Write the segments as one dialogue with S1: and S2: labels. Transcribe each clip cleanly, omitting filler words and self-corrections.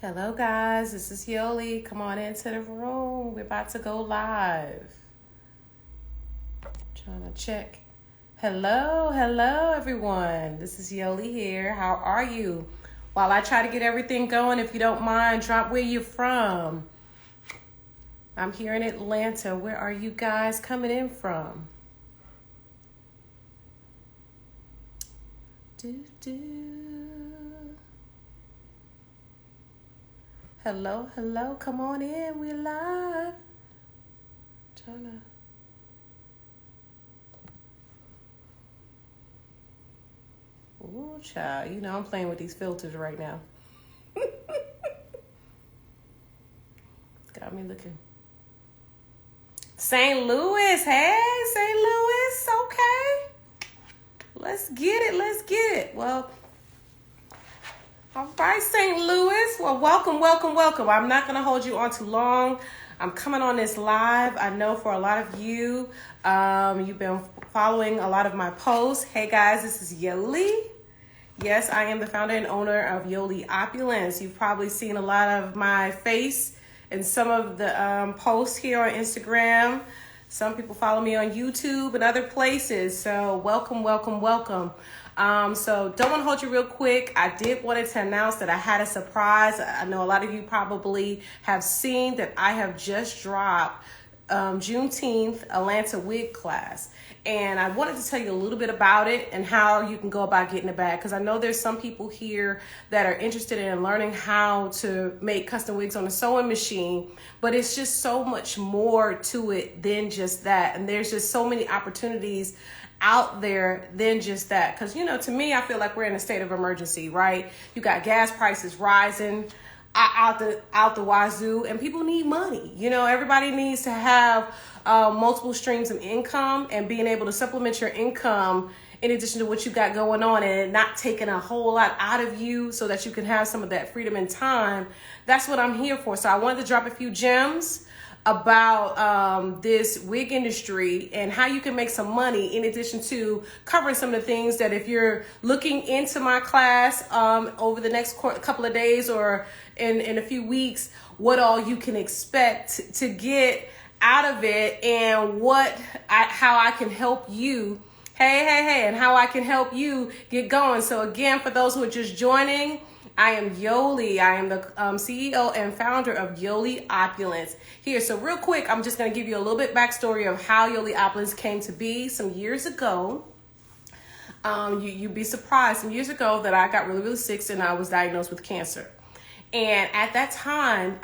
S1: Hello guys, this is Yoli. Come on into the room. We're about to go live. Trying to check. Hello everyone. This is Yoli here. How are you? While I try to get everything going, if you don't mind, drop where you're from. I'm here in Atlanta. Where are you guys coming in from? Hello, come on in, we're live. Ooh, child, you know I'm playing with these filters right now. Got me looking. St. Louis, hey, St. Louis, okay. Let's get it. Well, all right, St. Louis. Well, welcome. I'm not going to hold you on too long. I'm coming on this live. I know for a lot of you, you've been following a lot of my posts. Hey, guys, this is Yoli. Yes, I am the founder and owner of Yoli Opulence. You've probably seen a lot of my face in some of the posts here on Instagram. Some people follow me on YouTube and other places. So welcome. So don't want to hold you real quick. I did want to announce that I had a surprise. I know a lot of you probably have seen that I have just dropped Juneteenth Atlanta Wig Class. And I wanted to tell you a little bit about it and how you can go about getting it back. Because I know there's some people here that are interested in learning how to make custom wigs on a sewing machine. But it's just so much more to it than just that. And there's just so many opportunities out there than just that. Because, you know, to me, I feel like we're in a state of emergency, right? You got gas prices rising out the wazoo, and people need money. You know, everybody needs to have multiple streams of income, and being able to supplement your income in addition to what you got going on and not taking a whole lot out of you so that you can have some of that freedom and time. That's what I'm here for. So I wanted to drop a few gems about this wig industry and how you can make some money, in addition to covering some of the things that if you're looking into my class over the next couple of days or in a few weeks, what all you can expect to get out of it, and how I can help you. Hey, and how I can help you get going. So again, for those who are just joining, I am Yoli. I am the CEO and founder of Yoli Opulence here. So real quick, I'm just going to give you a little bit backstory of how Yoli Opulence came to be some years ago. You'd be surprised. Some years ago that I got really sick and I was diagnosed with cancer. And at that time,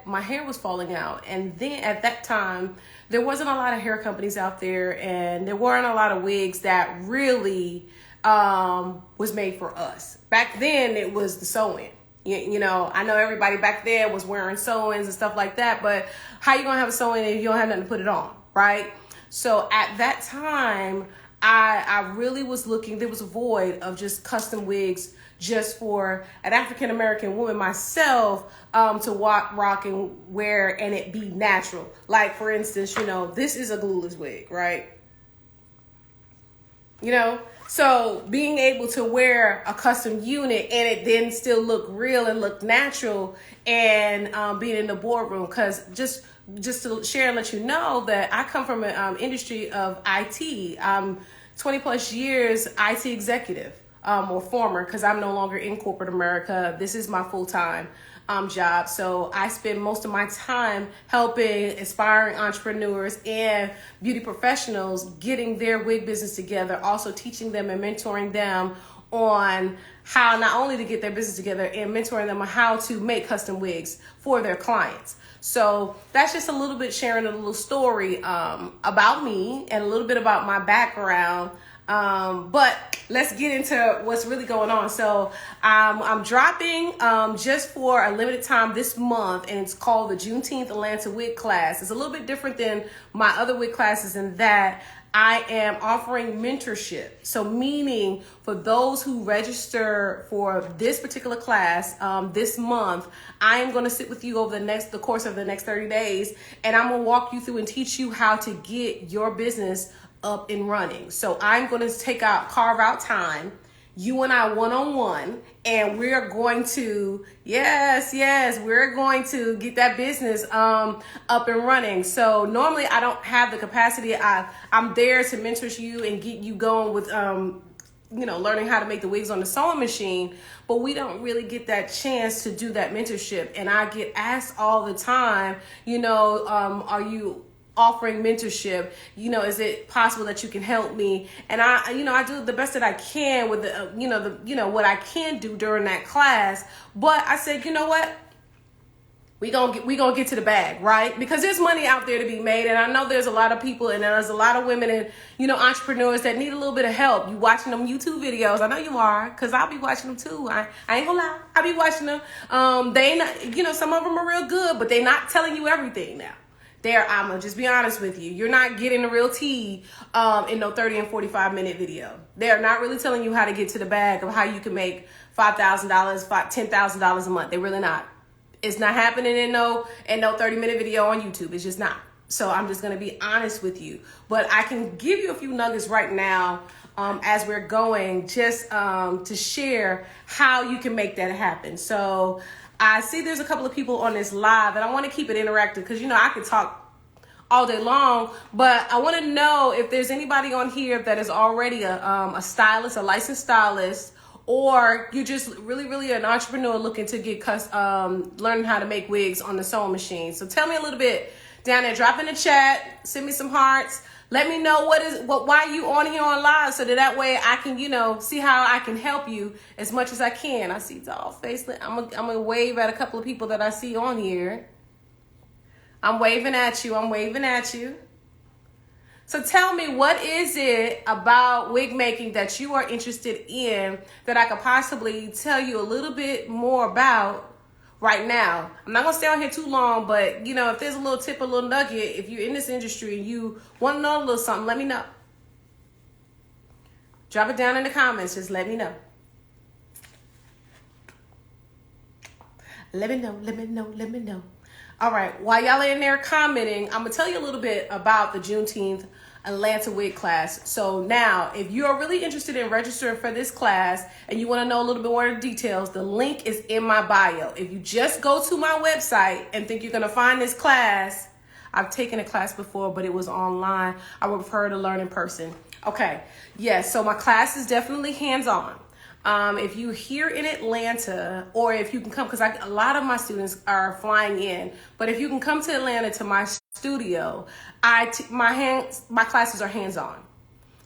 S1: my hair was falling out. And then at that time, there wasn't a lot of hair companies out there, and there weren't a lot of wigs that really was made for us. Back then, it was the sewing. You know, I know everybody back then was wearing sewings and stuff like that, but how you gonna have a sewing if you don't have nothing to put it on, right? So at that time, I really was looking, there was a void of just custom wigs just for an African-American woman myself to rock and wear and it be natural. Like, for instance, you know, this is a glueless wig, right? You know, so being able to wear a custom unit and it then still look real and look natural, and being in the boardroom, because just to share and let you know that I come from an industry of IT. 20 plus years IT executive, or former, because I'm no longer in corporate America. This is my full-time job. So I spend most of my time helping aspiring entrepreneurs and beauty professionals getting their wig business together, also teaching them and mentoring them on how not only to get their business together, and mentoring them on how to make custom wigs for their clients. So that's just a little bit sharing a little story about me and a little bit about my background. But let's get into what's really going on. So I'm dropping just for a limited time this month, and it's called the Juneteenth Atlanta Wig Class. It's a little bit different than my other wig classes in that I am offering mentorship. So meaning for those who register for this particular class this month, I am going to sit with you over the course of the next 30 days, and I'm going to walk you through and teach you how to get your business up and running. So I'm going to carve out time you and I one-on-one, and we're going to, yes, we're going to get that business up and running. So normally I don't have the capacity. I'm there to mentor you and get you going with learning how to make the wigs on the sewing machine, but we don't really get that chance to do that mentorship. And I get asked all the time, are you offering mentorship? Is it possible that you can help me? And I do the best that I can with what I can do during that class. But I said, you know what? We gonna get to the bag, right? Because there's money out there to be made, and I know there's a lot of people, and there's a lot of women and entrepreneurs that need a little bit of help. You watching them YouTube videos? I know you are, cause I'll be watching them too. I ain't gonna lie, I be watching them. They not, some of them are real good, but they not telling you everything now. I'm gonna just be honest with you. You're not getting the real tea in no 30 and 45 minute video. They're not really telling you how to get to the bag of how you can make $5,000, $10,000 a month. They really not. It's not happening in no 30-minute video on YouTube. It's just not. So I'm just going to be honest with you. But I can give you a few nuggets right now as we're going, just to share how you can make that happen. So I see there's a couple of people on this live, and I want to keep it interactive because, I could talk all day long, but I want to know if there's anybody on here that is already a stylist, a licensed stylist, or you're just really an entrepreneur looking to get learning how to make wigs on the sewing machine. So tell me a little bit down there. Drop in the chat. Send me some hearts. Let me know why you on here on live, so that way I can see how I can help you as much as I can. I see doll face. I'm gonna wave at a couple of people that I see on here. I'm waving at you. So tell me, what is it about wig making that you are interested in that I could possibly tell you a little bit more about right now? I'm not going to stay on here too long, but, if there's a little tip, a little nugget, if you're in this industry and you want to know a little something, let me know. Drop it down in the comments. Just let me know. Let me know. All right, while y'all are in there commenting, I'm going to tell you a little bit about the Juneteenth Atlanta wig class. So now, if you are really interested in registering for this class and you want to know a little bit more details, the link is in my bio. If you just go to my website and think you're going to find this class, I've taken a class before, but it was online. I would prefer to learn in person. Okay, yes, so my class is definitely hands-on. If you're here in Atlanta, or if you can come, because a lot of my students are flying in, but if you can come to Atlanta to my studio, my classes are hands-on.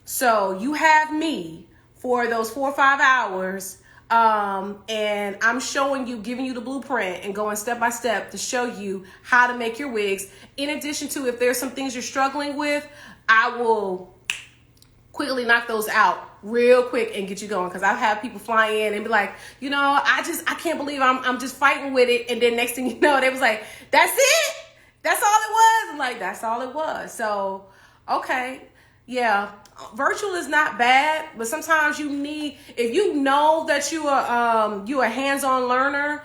S1: So you have me for those 4 or 5 hours, and I'm showing you, giving you the blueprint and going step by step to show you how to make your wigs. In addition to, if there's some things you're struggling with, I will quickly knock those out real quick and get you going, because I've had people fly in and be like, I can't believe I'm just fighting with it, and then next thing you know, they was like, that's it, that's all it was. I'm like, that's all it was. So okay, yeah, virtual is not bad, but sometimes you need, if you know that you are a hands-on learner,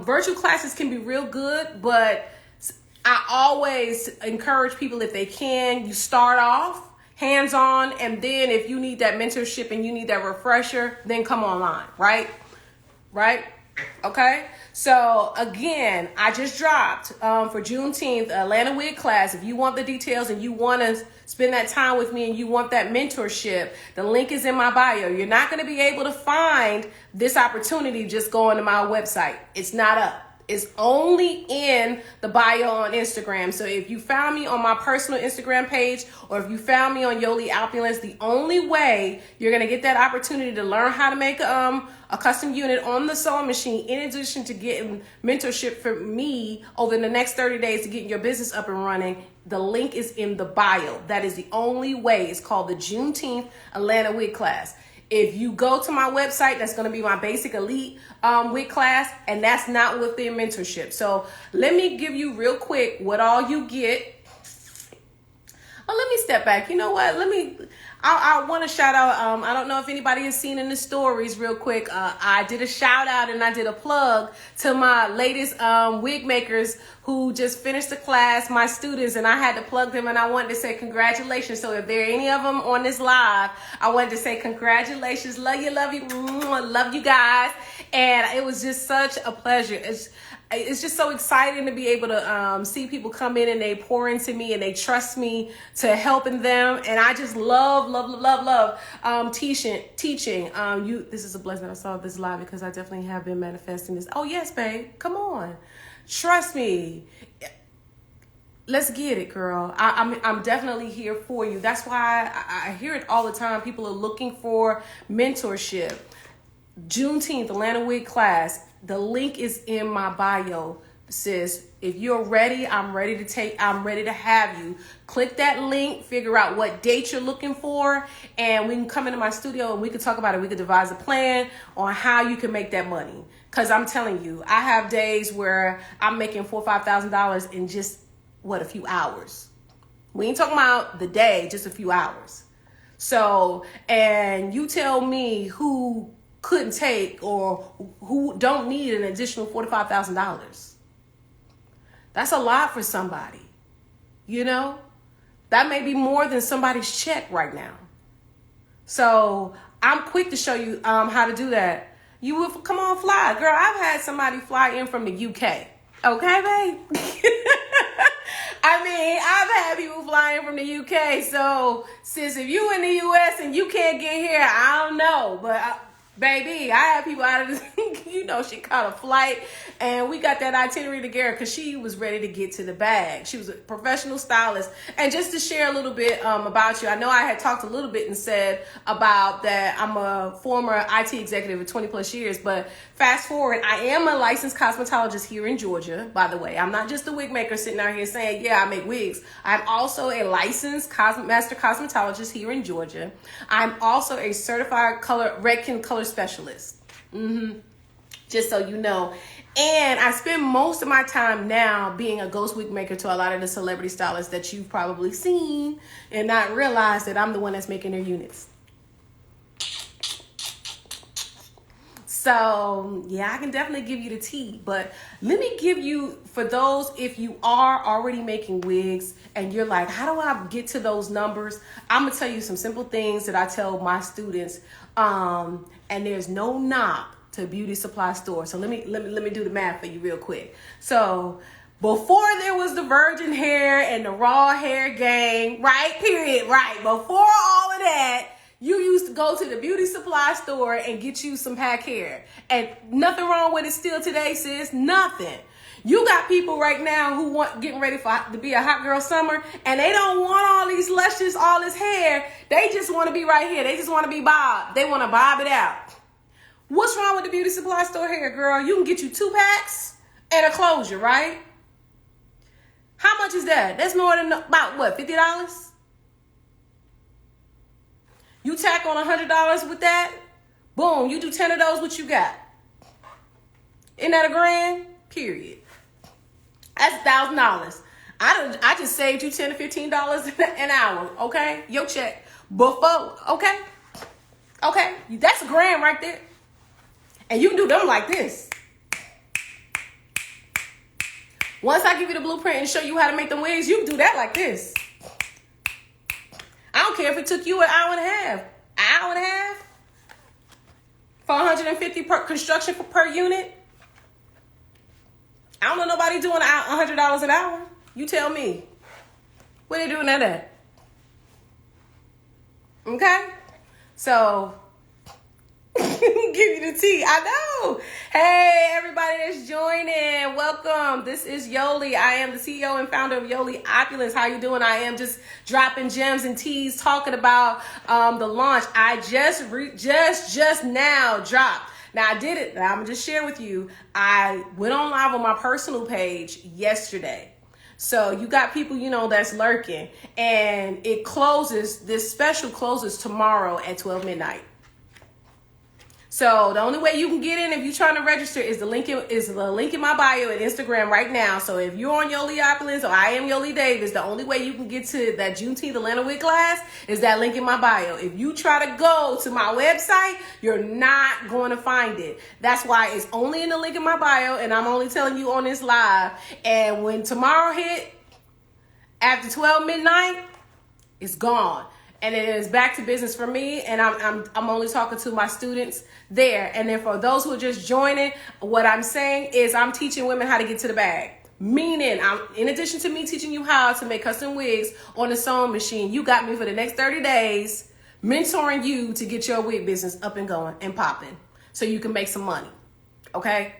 S1: virtual classes can be real good. But I always encourage people, if they can, you start off hands-on, and then if you need that mentorship and you need that refresher, then come online, right? Okay, so again, I just dropped for Juneteenth Atlanta wig class. If you want the details and you want to spend that time with me and you want that mentorship, the link is in my bio. You're not going to be able to find this opportunity just going to my website. It's not up. It's only in the bio on Instagram. So if you found me on my personal Instagram page, or if you found me on Yoli Opulence, the only way you're going to get that opportunity to learn how to make a custom unit on the sewing machine, in addition to getting mentorship from me over the next 30 days to getting your business up and running, the link is in the bio. That is the only way. It's called the Juneteenth Atlanta wig class. If you go to my website, that's going to be my basic elite wig class, and that's not with the mentorship. So let me give you real quick what all you get. Oh, let me step back. You know what? I want to shout out. I don't know if anybody has seen in the stories real quick. I did a shout out and I did a plug to my latest wig makers who just finished the class, my students, and I had to plug them and I wanted to say congratulations. So if there are any of them on this live, I wanted to say congratulations. Love you, love you guys. And it was just such a pleasure. It's just so exciting to be able to see people come in and they pour into me and they trust me to helping them. And I just love teaching. This is a blessing. I saw this live because I definitely have been manifesting this. Oh yes, babe. Come on. Trust me. Let's get it, girl. I'm definitely here for you. That's why I hear it all the time. People are looking for mentorship. Juneteenth, Atlanta Wig Class. The link is in my bio, sis. If you're ready, I'm ready to have you. Click that link, figure out what date you're looking for, and we can come into my studio and we can talk about it. We can devise a plan on how you can make that money. Because I'm telling you, I have days where I'm making $4,000 or $5,000 in just, a few hours. We ain't talking about the day, just a few hours. So, and you tell me who couldn't take or who don't need an additional $4,000 to $5,000. That's a lot for somebody. You know, that may be more than somebody's check right now. So I'm quick to show you how to do that. You will come on, fly, girl. I've had somebody fly in from the UK. Okay, babe. I mean, I've had people flying from the UK. So sis, if you in the US and you can't get here, I don't know, but. Baby, I had people out of this, she caught a flight and we got that itinerary together because she was ready to get to the bag. She was a professional stylist. And just to share a little bit about you, I know I had talked a little bit and said about that I'm a former IT executive of 20 plus years, but fast forward, I am a licensed cosmetologist here in Georgia, by the way. I'm not just a wig maker sitting out here saying, yeah, I make wigs. I'm also a licensed master cosmetologist here in Georgia. I'm also a certified Redken color specialist. Just so you know. And I spend most of my time now being a ghost wig maker to a lot of the celebrity stylists that you've probably seen and not realized that I'm the one that's making their units. So yeah, I can definitely give you the tea, but let me give you, for those, if you are already making wigs and you're like, how do I get to those numbers? I'm gonna tell you some simple things that I tell my students. And there's no knock to beauty supply store. So let me do the math for you real quick. So before there was the virgin hair and the raw hair gang, right? Period. Right. Before all of that, you used to go to the beauty supply store and get you some pack hair. And nothing wrong with it still today, sis. Nothing. You got people right now who getting ready to be a hot girl summer, and they don't want all these luscious, all this hair. They just want to be right here. They just want to be bobbed. They want to bob it out. What's wrong with the beauty supply store hair, girl? You can get you 2 packs and a closure, right? How much is that? That's more than about what, $50? You tack on $100 with that, boom, you do 10 of those, what you got? Isn't that $1,000? Period. That's $1,000. I just saved you $10 to $15 an hour, okay? Your check before, okay? Okay, that's $1,000 right there. And you can do them like this. Once I give you the blueprint and show you how to make them wigs, you can do that like this. I don't care if it took you an hour and a half for $150 per construction per unit. I don't know nobody doing $100 an hour. You tell me. Where they doing that at? Okay? So, give you the tea. I know. Hey, everybody that's joining. Welcome. This is Yoli. I am the CEO and founder of Yoli Opulence. How you doing? I am just dropping gems and teas, talking about the launch. I just now dropped. Now, I did it. Now, I'm going to just share with you. I went on live on my personal page yesterday. So you got people, that's lurking. And it closes, this special closes tomorrow at 12 midnight. So the only way you can get in if you're trying to register is the link in my bio at Instagram right now. So if you're on Yoli Opulence or I am Yoli Davis, the only way you can get to that Juneteenth Atlanta Wig class is that link in my bio. If you try to go to my website, you're not going to find it. That's why it's only in the link in my bio, and I'm only telling you on this live. And when tomorrow hit, after 12 midnight, it's gone. And it is back to business for me, and I'm only talking to my students there. And then for those who are just joining, what I'm saying is I'm teaching women how to get to the bag. Meaning, in addition to me teaching you how to make custom wigs on the sewing machine, you got me for the next 30 days mentoring you to get your wig business up and going and popping so you can make some money, okay?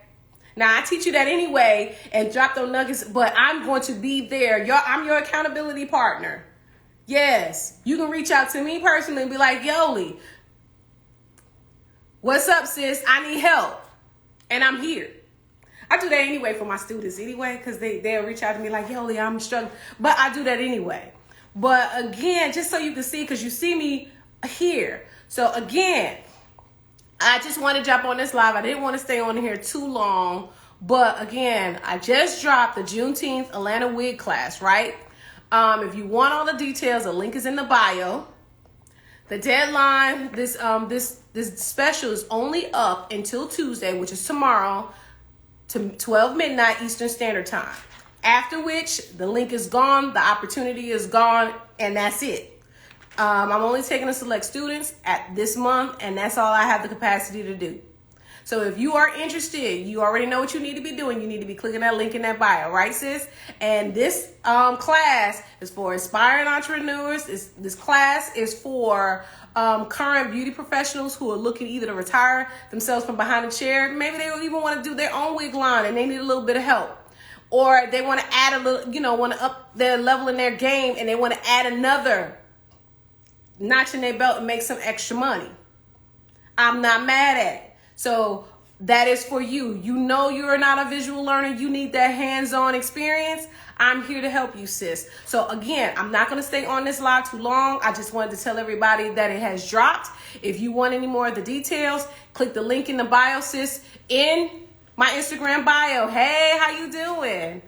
S1: Now, I teach you that anyway and drop those nuggets, but I'm going to be there. I'm your accountability partner. Yes, you can reach out to me personally and be like, Yoli, what's up, sis? I need help. And I'm here. I do that anyway for my students anyway, because they'll reach out to me like, Yoli, I'm struggling. But I do that anyway. But again, just so you can see, because you see me here. So again, I just want to jump on this live. I didn't want to stay on here too long. But again, I just dropped the Juneteenth Atlanta Wig class, right? If you want all the details, the link is in the bio. The deadline, this special is only up until Tuesday, which is tomorrow, to 12 midnight Eastern Standard Time. After which, the link is gone, the opportunity is gone, and that's it. I'm only taking a select students at this month, and that's all I have the capacity to do. So if you are interested, you already know what you need to be doing. You need to be clicking that link in that bio, right, sis? And this class is for aspiring entrepreneurs. This class is for current beauty professionals who are looking either to retire themselves from behind a chair. Maybe they even want to do their own wig line and they need a little bit of help. Or they want to add a little, want to up their level in their game and they want to add another notch in their belt and make some extra money. I'm not mad at it. So that is for you. You know you're not a visual learner. You need that hands-on experience. I'm here to help you, sis. So again, I'm not going to stay on this live too long. I just wanted to tell everybody that it has dropped. If you want any more of the details, click the link in the bio, sis, in my Instagram bio. Hey, how you doing?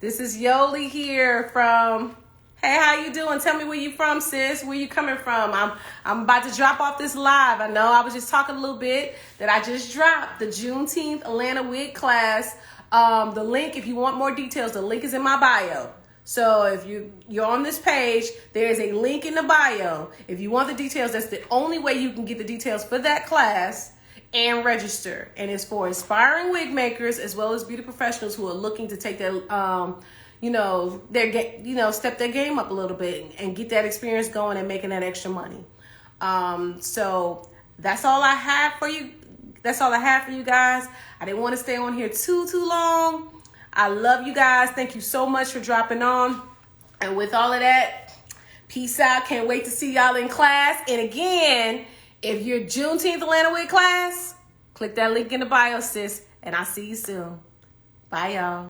S1: This is Yoli here from... Hey, how you doing? Tell me where you from, sis. Where you coming from? I'm about to drop off this live. I know I was just talking a little bit that I just dropped the Juneteenth Atlanta Wig class. The link, if you want more details, the link is in my bio. So if you're on this page, there is a link in the bio. If you want the details, that's the only way you can get the details for that class and register. And it's for aspiring wig makers as well as beauty professionals who are looking to take their step their game up a little bit and get that experience going and making that extra money. So that's all I have for you. That's all I have for you guys. I didn't want to stay on here too long. I love you guys. Thank you so much for dropping on. And with all of that, peace out. Can't wait to see y'all in class. And again, if you're Juneteenth Atlanta Wig class, click that link in the bio, sis. And I'll see you soon. Bye, y'all.